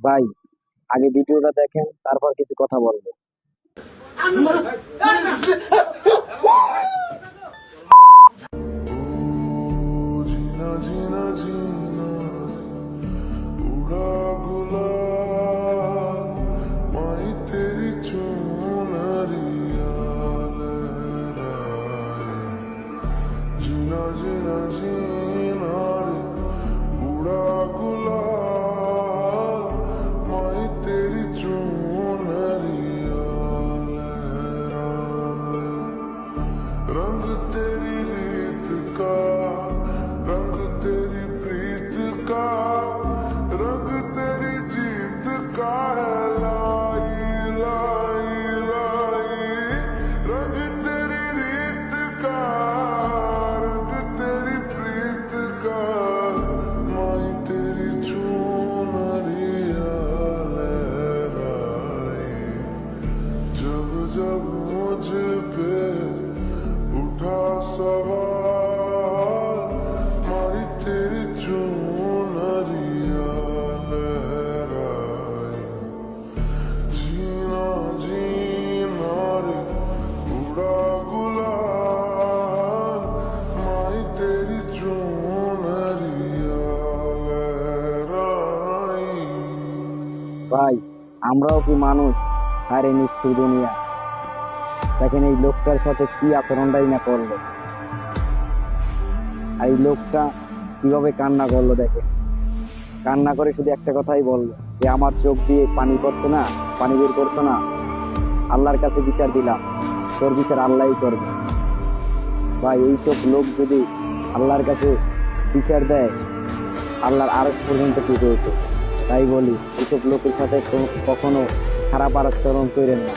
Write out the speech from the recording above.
ভাই, আগে ভিডিওটা দেখেন, তারপর কিছু কথা বলবো। जीना जीना जीना उड़ा गुलाल माई तेरी चुनरिया लहराए जीना जीना जीना रे उड़ा गुलाल माई तेरी चुनरिया लहराए रंग तेरी रीत का रंग तेरी प्रीत का रंग तेरी जीत का है लाई लाई लाई रंग तेरी रीत का रंग तेरी प्रीत का माई तेरी चुनरिया लहराए जब जब मुझ पे उठा सवाल मारी तेरी चुनरिया लहराए जीना जीना रे उड़ा गुलाल मारी तेरी चुनरिया लहराए ভাই, আমরাও কি মানুষ? আরে নিষ্ঠুর দুনিয়া, দেখেন এই লোকটার সাথে কি আচরণটাই না করলো। আর এই লোকটা কিভাবে কান্না করলো দেখে। কান্না করে শুধু একটা কথাই বললো যে আমার চোখ দিয়ে পানি পড়ছে না, পানি বের করছো না, আল্লাহর কাছে বিচার দিলাম, তোর বিচার আল্লাহই করবে। ভাই, এইসব লোক যদি আল্লাহর কাছে বিচার দেয়, আল্লাহর আরশ পর্যন্ত ঠিক হয়েছে। তাই বলি, এইসব লোকের সাথে কখনো খারাপ আচরণ করেন না।